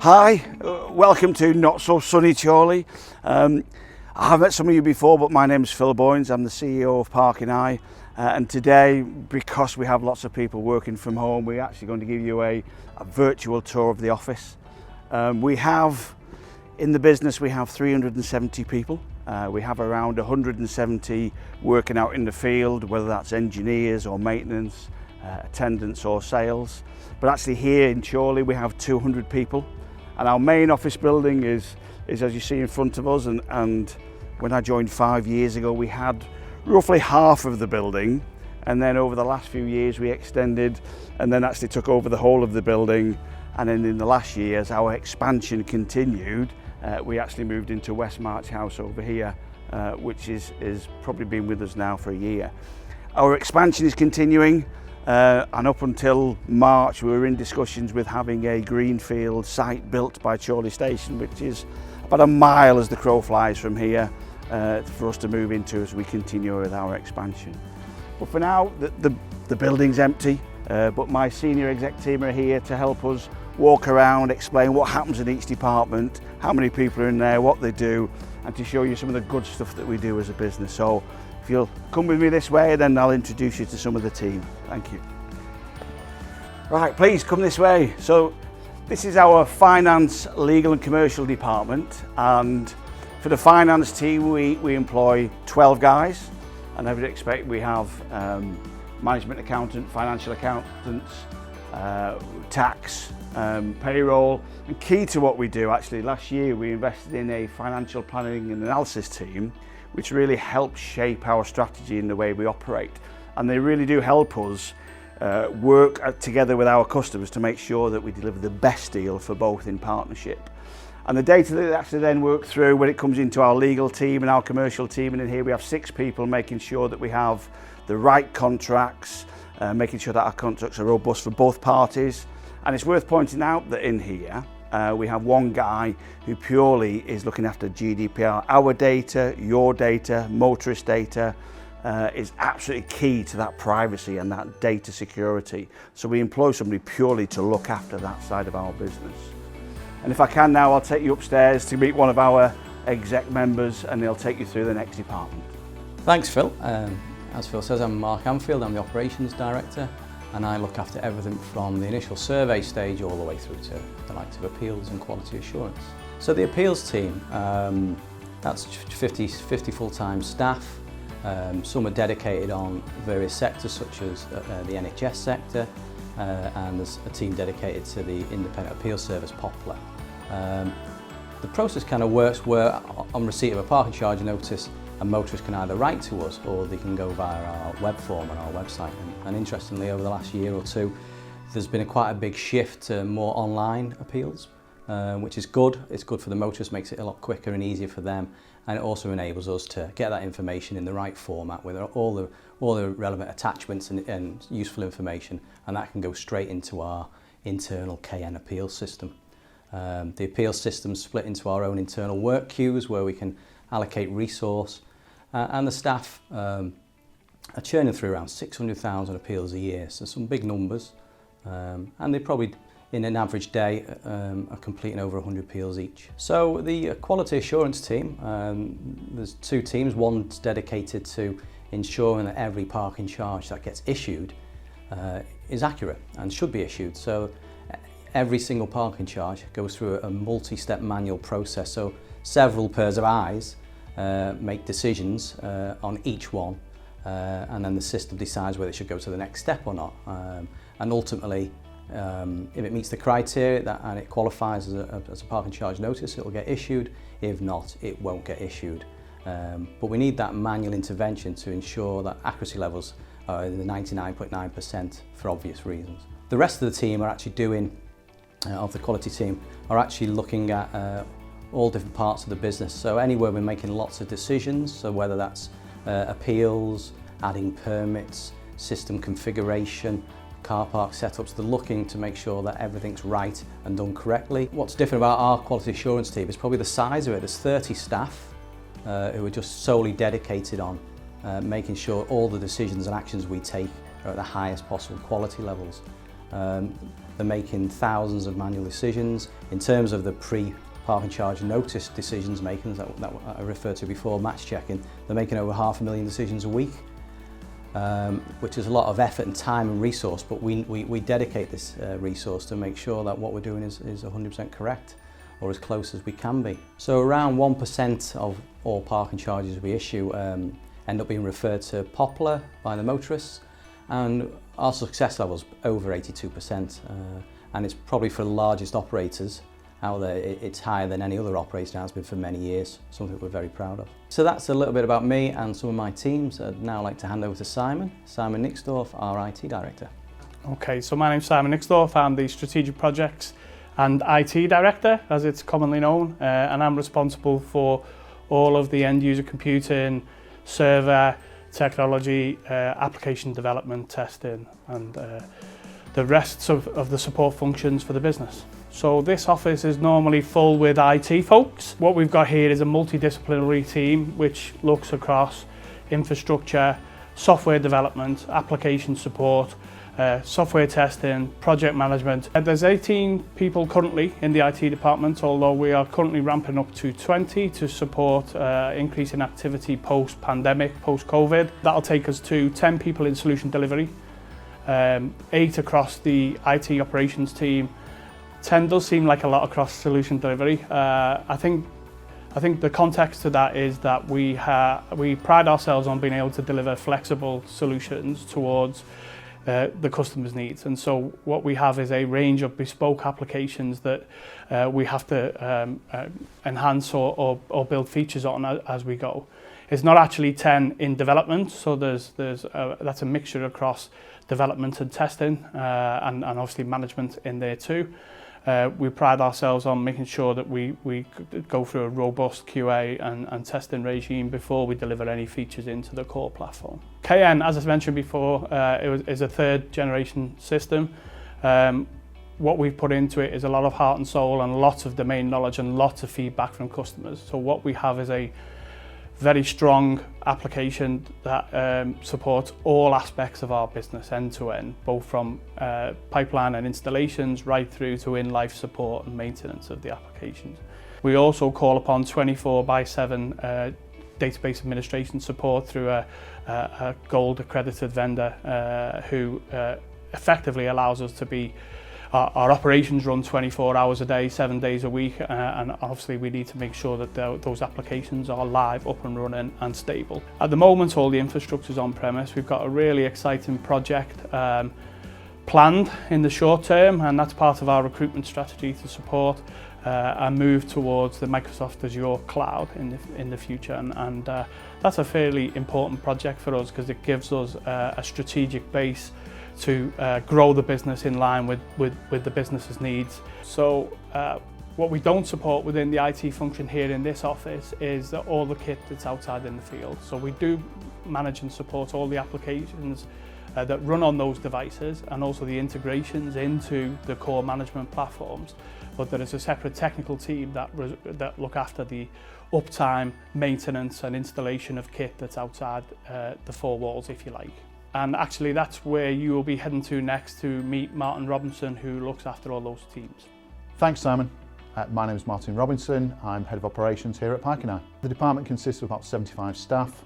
Hi, welcome to Not So Sunny Chorley. I've met some of you before, but my name is Phil Boynes. I'm the CEO of Parking Eye, and today, because we have lots of people working from home, we're actually going to give you a virtual tour of the office. In the business, we have 370 people. We have around 170 working out in the field, whether that's engineers or maintenance, attendants or sales. But actually here in Chorley, we have 200 people. And our main office building is as you see in front of us, and when I joined 5 years ago, we had roughly half of the building, and then over the last few years we extended and then actually took over the whole of the building. And then in the last year, as our expansion continued, we actually moved into West March House over here, which is probably been with us now for a year. Our expansion is continuing. And up until March, we were in discussions with having a greenfield site built by Chorley Station, which is about a mile as the crow flies from here, for us to move into as we continue with our expansion. But for now, the building's empty, but my senior exec team are here to help us walk around, explain what happens in each department, how many people are in there, what they do, and to show you some of the good stuff that we do as a business. So if you'll come with me this way, then I'll introduce you to some of the team. Thank you. Right, please come this way. So this is our finance, legal and commercial department, and for the finance team we employ 12 guys, and I would expect we have management accountant, financial accountants, tax, payroll. And key to what we do, actually, last year we invested in a financial planning and analysis team, which really helps shape our strategy in the way we operate. And they really do help us work together with our customers to make sure that we deliver the best deal for both in partnership. And the data that they actually then work through when it comes into our legal team and our commercial team, and in here we have 6 people making sure that we have the right contracts, making sure that our contracts are robust for both parties. And it's worth pointing out that in here, we have one guy who purely is looking after GDPR. Our data, your data, motorist data is absolutely key to that privacy and that data security. So we employ somebody purely to look after that side of our business. And if I can now, I'll take you upstairs to meet one of our exec members, and they'll take you through the next department. Thanks, Phil. As Phil says, I'm Mark Anfield, I'm the Operations Director, and I look after everything from the initial survey stage all the way through to the likes of appeals and quality assurance. So the appeals team, that's 50 full-time staff. Some are dedicated on various sectors such as the NHS sector, and there's a team dedicated to the independent appeals service, Poplar. The process kind of works where on receipt of a parking charge notice, a motorist can either write to us or they can go via our web form on our website. And interestingly, over the last year or two, there's been quite a big shift to more online appeals, which is good. It's good for the motorist, makes it a lot quicker and easier for them, and it also enables us to get that information in the right format with all the relevant attachments and useful information, and that can go straight into our internal KN appeals system. The appeals system is split into our own internal work queues where we can allocate resource, and the staff are churning through around 600,000 appeals a year, so some big numbers, and they probably in an average day are completing over 100 appeals each. So the quality assurance team, there's 2 teams. One's dedicated to ensuring that every parking charge that gets issued is accurate and should be issued. So every single parking charge goes through a multi-step manual process, so several pairs of eyes make decisions on each one, and then the system decides whether it should go to the next step or not. And ultimately, if it meets the criteria and it qualifies as a parking charge notice, it will get issued. If not, it won't get issued. But we need that manual intervention to ensure that accuracy levels are in the 99.9% for obvious reasons. The rest of the team are actually doing, of the quality team, are actually looking at all different parts of the business. So anywhere we're making lots of decisions, so whether that's appeals, adding permits, system configuration, car park setups, they're looking to make sure that everything's right and done correctly. What's different about our quality assurance team is probably the size of it. There's 30 staff who are just solely dedicated on making sure all the decisions and actions we take are at the highest possible quality levels. They're making thousands of manual decisions. In terms of the pre-parking charge notice decisions making that I referred to before, match checking, they're making over 500,000 decisions a week, which is a lot of effort and time and resource, but we dedicate this resource to make sure that what we're doing is 100% correct, or as close as we can be. So around 1% of all parking charges we issue end up being referred to Poplar by the motorists, and our success level's over 82%, and it's probably for the largest operators out there, it's higher than any other operator has been for many years, something we're very proud of. So that's a little bit about me and some of my teams. I'd now like to hand over to Simon Nixdorf, our IT Director. Okay, so my name's Simon Nixdorf. I'm the Strategic Projects and IT Director, as it's commonly known, and I'm responsible for all of the end user computing, server, technology, application development, testing, and the rest of the support functions for the business. So this office is normally full with IT folks. What we've got here is a multidisciplinary team which looks across infrastructure, software development, application support, software testing, project management. There's 18 people currently in the IT department, although we are currently ramping up to 20 to support increase in activity post-pandemic, post-COVID. That'll take us to 10 people in solution delivery, 8 across the IT operations team. 10 does seem like a lot across solution delivery. I think the context to that is that we pride ourselves on being able to deliver flexible solutions towards the customer's needs, and so what we have is a range of bespoke applications that we have to enhance or build features on as we go. It's not actually 10 in development, so that's a mixture across development and testing, and obviously management in there too. We pride ourselves on making sure that we go through a robust QA and testing regime before we deliver any features into the core platform. KN, as I mentioned before, is a third generation system. What we've put into it is a lot of heart and soul and lots of domain knowledge and lots of feedback from customers. So what we have is a very strong application that supports all aspects of our business end to end, both from pipeline and installations right through to in-life support and maintenance of the applications. We also call upon 24/7 database administration support through a gold accredited vendor who effectively allows us to be our operations run 24 hours a day, 7 days a week, and obviously we need to make sure that those applications are live, up and running and stable. At the moment, all the infrastructure is on premise. We've got a really exciting project planned in the short term, and that's part of our recruitment strategy to support a move towards the Microsoft Azure cloud in the future, and that's a fairly important project for us because it gives us a strategic base to grow the business in line with the business's needs. So what we don't support within the IT function here in this office is all the kit that's outside in the field. So we do manage and support all the applications that run on those devices and also the integrations into the core management platforms. But there is a separate technical team that look after the uptime, maintenance and installation of kit that's outside the four walls, if you like. And actually that's where you will be heading to next to meet Martin Robinson, who looks after all those teams. Thanks, Simon. My name is Martin Robinson. I'm Head of Operations here at Park&I. The department consists of about 75 staff,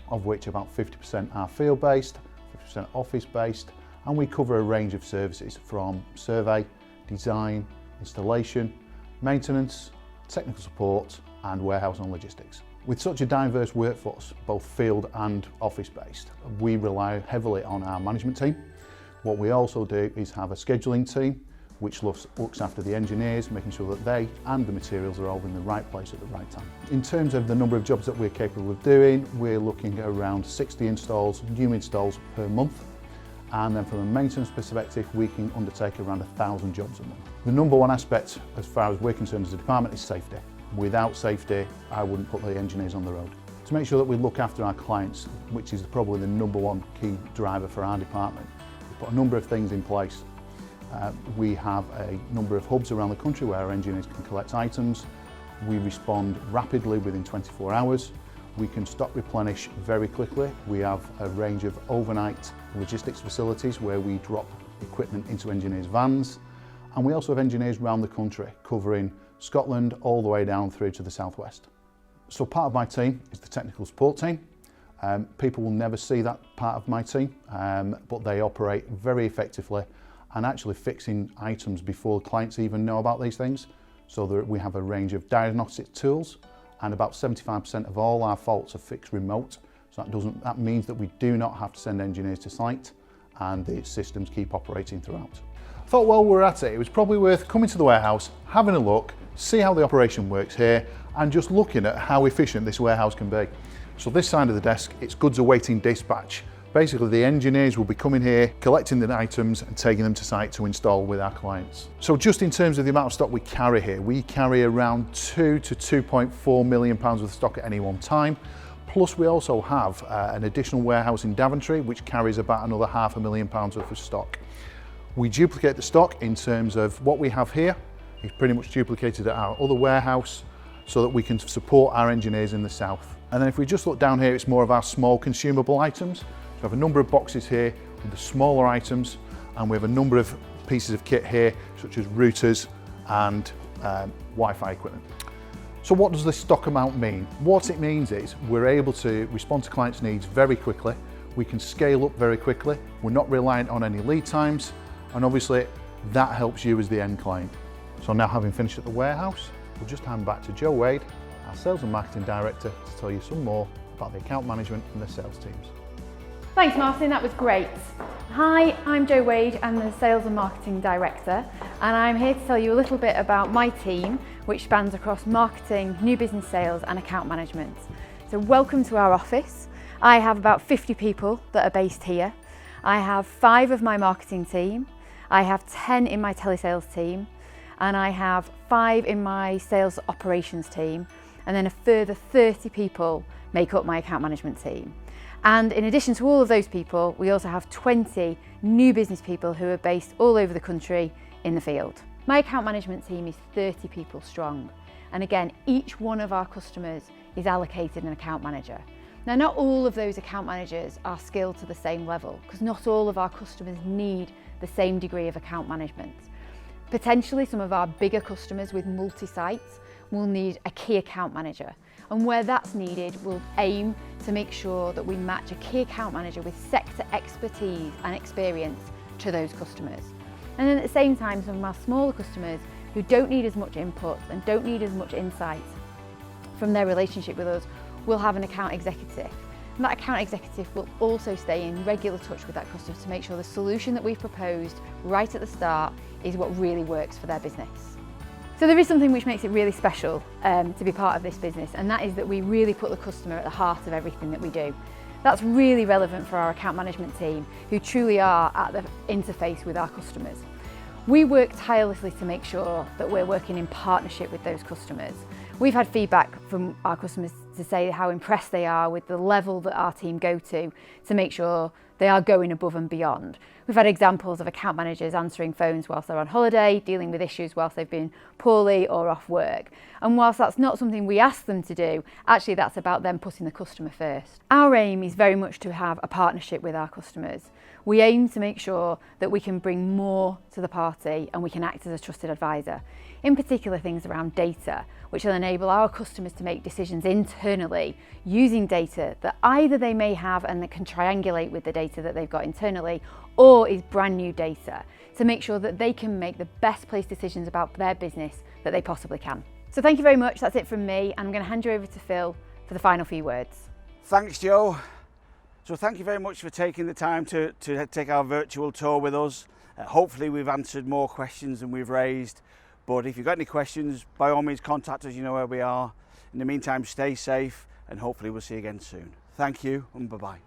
of which about 50% are field-based, 50% office-based, and we cover a range of services from survey, design, installation, maintenance, technical support, and warehouse and logistics. With such a diverse workforce, both field and office-based, we rely heavily on our management team. What we also do is have a scheduling team which looks after the engineers, making sure that they and the materials are all in the right place at the right time. In terms of the number of jobs that we're capable of doing, we're looking at around 60 installs, new installs per month. And then from a maintenance perspective, we can undertake around 1,000 jobs a month. The number one aspect, as far as we're concerned as a department, is safety. Without safety, I wouldn't put the engineers on the road. To make sure that we look after our clients, which is probably the number one key driver for our department, we put a number of things in place. We have a number of hubs around the country where our engineers can collect items. We respond rapidly within 24 hours. We can stock replenish very quickly. We have a range of overnight logistics facilities where we drop equipment into engineers' vans, and we also have engineers around the country covering Scotland all the way down through to the southwest. So part of my team is the technical support team. People will never see that part of my team, but they operate very effectively and actually fixing items before clients even know about these things. So that we have a range of diagnostic tools, and about 75% of all our faults are fixed remote. So that means that we do not have to send engineers to site, and the systems keep operating throughout. I thought while we're at it, it was probably worth coming to the warehouse, having a look, see how the operation works here, and just looking at how efficient this warehouse can be. So this side of the desk, it's goods awaiting dispatch. Basically, the engineers will be coming here, collecting the items and taking them to site to install with our clients. So just in terms of the amount of stock we carry here, we carry around 2 to 2.4 million pounds worth of stock at any one time. Plus we also have an additional warehouse in Daventry, which carries about another £500,000 worth of stock. We duplicate the stock in terms of what we have here. It's pretty much duplicated at our other warehouse so that we can support our engineers in the south. And then if we just look down here, it's more of our small consumable items. So we have a number of boxes here with the smaller items, and we have a number of pieces of kit here, such as routers and Wi-Fi equipment. So what does this stock amount mean? What it means is we're able to respond to clients' needs very quickly. We can scale up very quickly. We're not reliant on any lead times, and obviously that helps you as the end client. So now, having finished at the warehouse, we'll just hand back to Joe Wade, our Sales and Marketing Director, to tell you some more about the account management and the sales teams. Thanks Martin, that was great. Hi, I'm Jo Wade, I'm the Sales and Marketing Director, and I'm here to tell you a little bit about my team, which spans across marketing, new business sales and account management. So welcome to our office. I have about 50 people that are based here. I have 5 of my marketing team, I have 10 in my telesales team, and I have 5 in my sales operations team, and then a further 30 people make up my account management team. And in addition to all of those people, we also have 20 new business people who are based all over the country in the field. My account management team is 30 people strong. And again, each one of our customers is allocated an account manager. Now, not all of those account managers are skilled to the same level, because not all of our customers need the same degree of account management. Potentially, some of our bigger customers with multi-sites will need a key account manager. And where that's needed, we'll aim to make sure that we match a key account manager with sector expertise and experience to those customers. And then at the same time, some of our smaller customers who don't need as much input and don't need as much insight from their relationship with us will have an account executive. And that account executive will also stay in regular touch with that customer to make sure the solution that we've proposed right at the start is what really works for their business. So there is something which makes it really special to be part of this business, and that is that we really put the customer at the heart of everything that we do. That's really relevant for our account management team, who truly are at the interface with our customers. We work tirelessly to make sure that we're working in partnership with those customers. We've had feedback from our customers to say how impressed they are with the level that our team go to make sure they are going above and beyond. We've had examples of account managers answering phones whilst they're on holiday, dealing with issues whilst they've been poorly or off work. And whilst that's not something we ask them to do, actually that's about them putting the customer first. Our aim is very much to have a partnership with our customers. We aim to make sure that we can bring more to the party and we can act as a trusted advisor. In particular, things around data, which will enable our customers to make decisions internally using data that either they may have and that can triangulate with the data that they've got internally, or is brand new data, to make sure that they can make the best placed decisions about their business that they possibly can. So thank you very much, that's it from me, and I'm going to hand you over to Phil for the final few words. Thanks, Joe. So thank you very much for taking the time to take our virtual tour with us. Hopefully we've answered more questions than we've raised, but if you've got any questions, by all means contact us, you know where we are. In the meantime, stay safe and hopefully we'll see you again soon. Thank you and bye-bye.